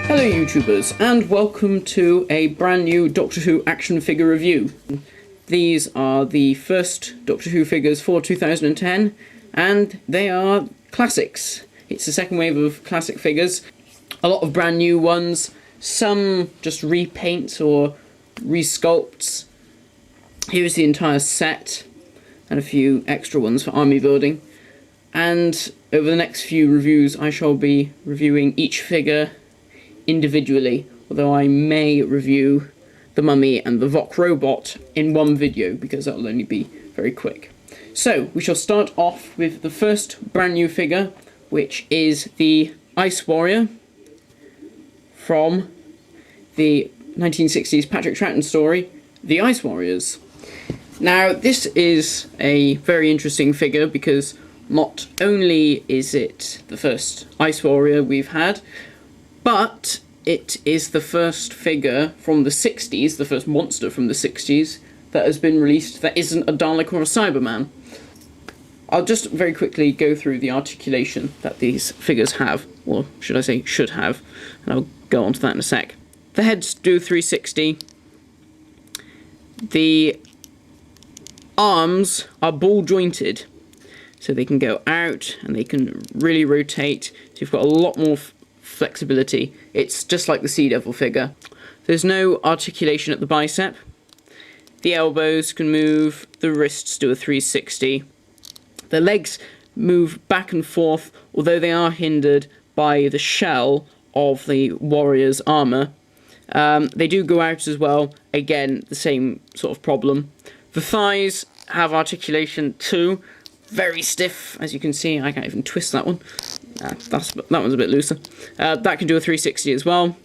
Hello YouTubers, and welcome to a brand new Doctor Who action figure review. These are the first Doctor Who figures for 2010, and they are classics. It's the second wave of classic figures. A lot of brand new ones, some just repaints or resculpts. Here's the entire set, and a few extra ones for army building. And over the next few reviews I shall be reviewing each figure individually, although I may review the Mummy and the Vok Robot in one video, because that will only be very quick. So, we shall start off with the first brand new figure, which is the Ice Warrior from the 1960s Patrick Troughton story, The Ice Warriors. Now, this is a very interesting figure because not only is it the first Ice Warrior we've had, but it is the first figure from the 60s, the first monster from the 60s, that has been released that isn't a Dalek or a Cyberman. I'll just very quickly go through the articulation that these figures have, or should I say should have, and I'll go on to that in a sec. The heads do 360. The arms are ball jointed, so they can go out and they can really rotate, so you've got a lot more flexibility. It's just like the Sea Devil figure. There's no articulation at the bicep. The elbows can move, the wrists do a 360. The legs move back and forth, although they are hindered by the shell of the warrior's armour. They do go out as well, again, the same sort of problem. The thighs have articulation too, very stiff, as you can see. I can't even twist that one. That one's a bit looser. That can do a 360 as well.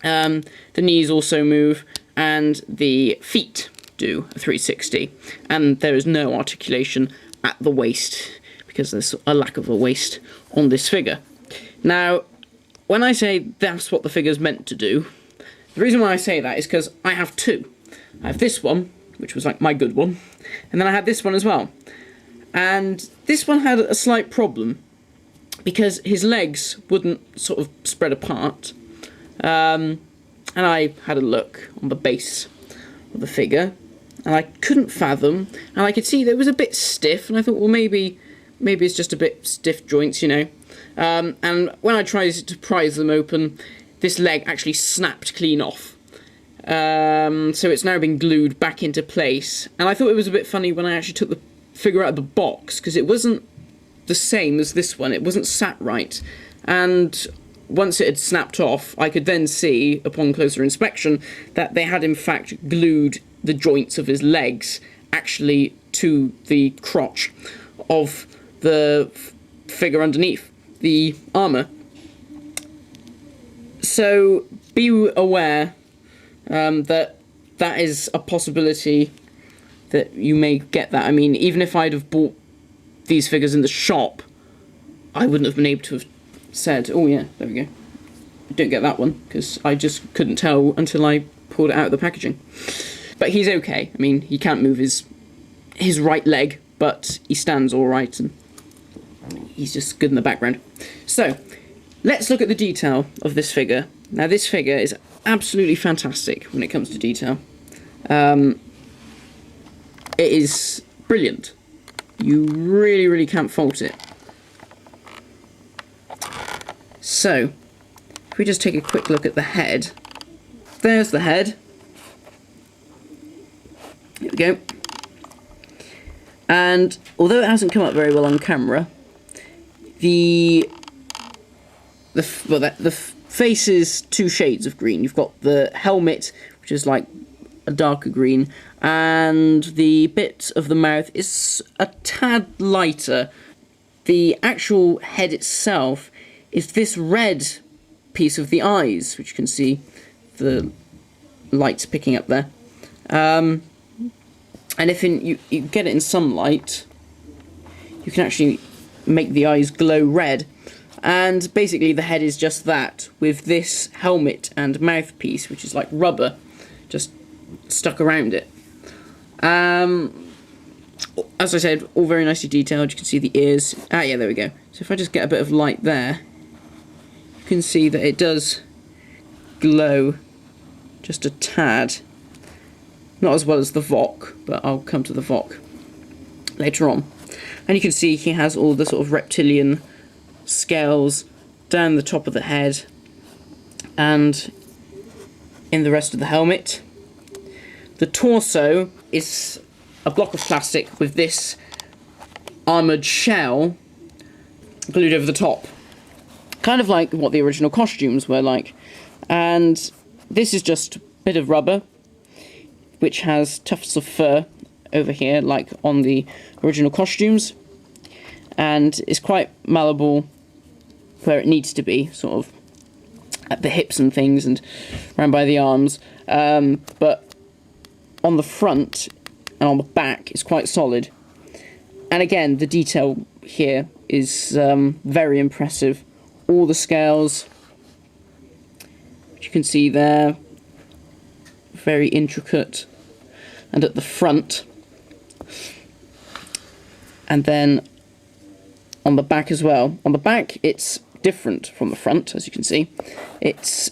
The knees also move, and the feet do a 360. And there is no articulation at the waist, because there's a lack of a waist on this figure. Now, when I say that's what the figure's meant to do, the reason why I say that is because I have two. I have this one, which was like my good one, and then I had this one as well. And this one had a slight problem, because his legs wouldn't sort of spread apart. And I had a look on the base of the figure, and I couldn't fathom, and I could see that it was a bit stiff, and I thought, well, maybe it's just a bit stiff joints, you know. And when I tried to prise them open, this leg actually snapped clean off. So it's now been glued back into place, and I thought it was a bit funny when I actually took the figure out of the box, because it wasn't the same as this one. It wasn't sat right, and once it had snapped off, I could then see, upon closer inspection, that they had in fact glued the joints of his legs actually to the crotch of the figure underneath the armour. So be aware that is a possibility that you may get that. I mean, even if I'd have bought these figures in the shop, I wouldn't have been able to have said, oh yeah, there we go, I don't get that one, because I just couldn't tell until I pulled it out of the packaging. But he's okay. I mean, he can't move his right leg, but he stands all right, and he's just good in the background. So, let's look at the detail of this figure. Now, this figure is absolutely fantastic when it comes to detail. It is brilliant. You really, really can't fault it. So, if we just take a quick look at the head. There's the head. Here we go. And although it hasn't come up very well on camera, the face is two shades of green. You've got the helmet, which is like a darker green, and the bit of the mouth is a tad lighter. The actual head itself is this red piece of the eyes, which you can see the lights picking up there. And if you get it in sunlight, you can actually make the eyes glow red. And basically the head is just that, with this helmet and mouthpiece, which is like rubber, just stuck around it. As I said, all very nicely detailed. You can see the ears. Ah, yeah, there we go. So if I just get a bit of light there, you can see that it does glow just a tad. Not as well as the Vok, but I'll come to the Vok later on. And you can see he has all the sort of reptilian scales down the top of the head and in the rest of the helmet. The torso is a block of plastic with this armoured shell glued over the top. Kind of like what the original costumes were like. And this is just a bit of rubber, which has tufts of fur over here, like on the original costumes. And is quite malleable where it needs to be, sort of at the hips and things and around by the arms. But on the front and on the back is quite solid. And again, the detail here is very impressive. All the scales, which you can see there, very intricate. And at the front, and then on the back as well. On the back, it's different from the front, as you can see. It's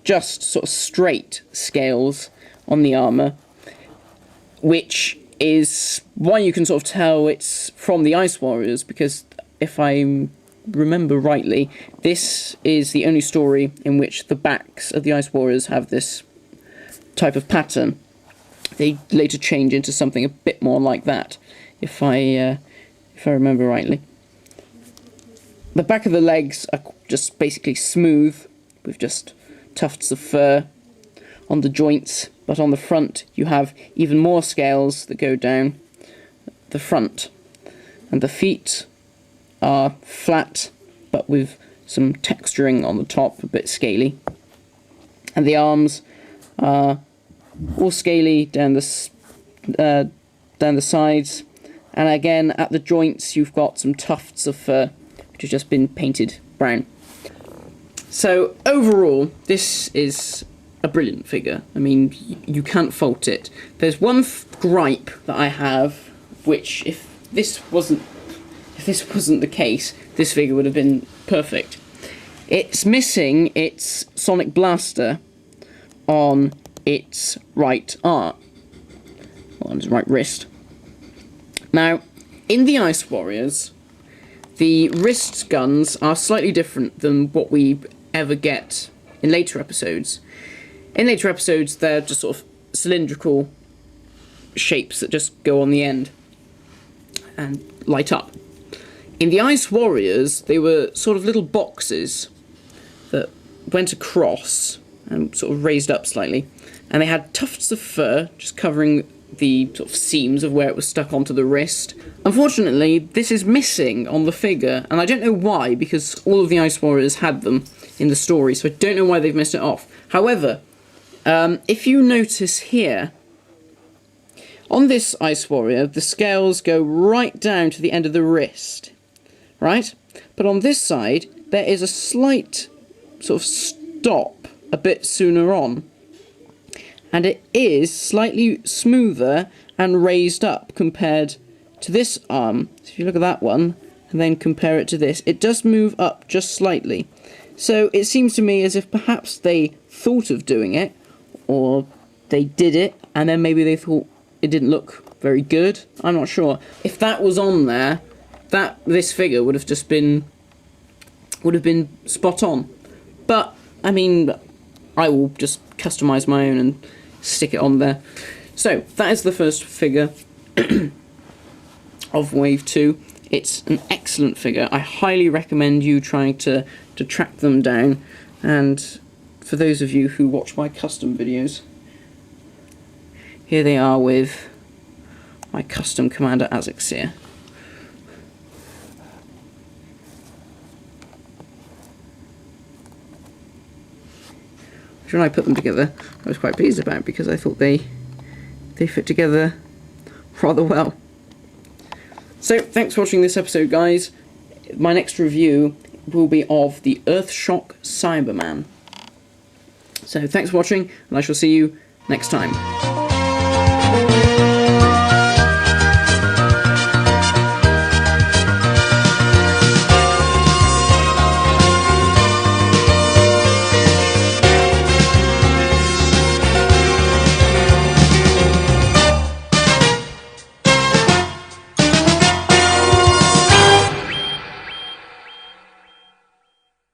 just sort of straight scales on the armour, which is why you can sort of tell it's from the Ice Warriors, because if I remember rightly, this is the only story in which the backs of the Ice Warriors have this type of pattern. They later change into something a bit more like that, if I remember rightly. The back of the legs are just basically smooth, with just tufts of fur on the joints, but on the front you have even more scales that go down the front. And the feet are flat, but with some texturing on the top, a bit scaly. And the arms are all scaly down the sides, and again at the joints you've got some tufts of fur which have just been painted brown. So overall, this is a brilliant figure. I mean, you can't fault it. There's one gripe that I have, which if this wasn't the case, this figure would have been perfect. It's missing its sonic blaster on its right arm, or on its right wrist. Now, in the Ice Warriors, the wrist guns are slightly different than what we ever get in later episodes. In later episodes, they're just sort of cylindrical shapes that just go on the end and light up. In the Ice Warriors, they were sort of little boxes that went across and sort of raised up slightly. And they had tufts of fur just covering the sort of seams of where it was stuck onto the wrist. Unfortunately, this is missing on the figure, and I don't know why, because all of the Ice Warriors had them in the story, so I don't know why they've missed it off. However, if you notice here, on this Ice Warrior, the scales go right down to the end of the wrist, right? But on this side, there is a slight sort of stop a bit sooner on. And it is slightly smoother and raised up compared to this arm. So if you look at that one, and then compare it to this, it does move up just slightly. So it seems to me as if perhaps they thought of doing it, or they did it, and then maybe they thought it didn't look very good. I'm not sure. If that was on there, this figure would have just been spot on. But I mean, I will just customize my own and stick it on there. So that is the first figure of Wave 2. It's an excellent figure. I highly recommend you trying to track them down. And for those of you who watch my custom videos, here they are with my custom Commander Azixir. Which when I put them together, I was quite pleased about, because I thought they fit together rather well. So, thanks for watching this episode, guys. My next review will be of the Earthshock Cyberman. So, thanks for watching, and I shall see you next time.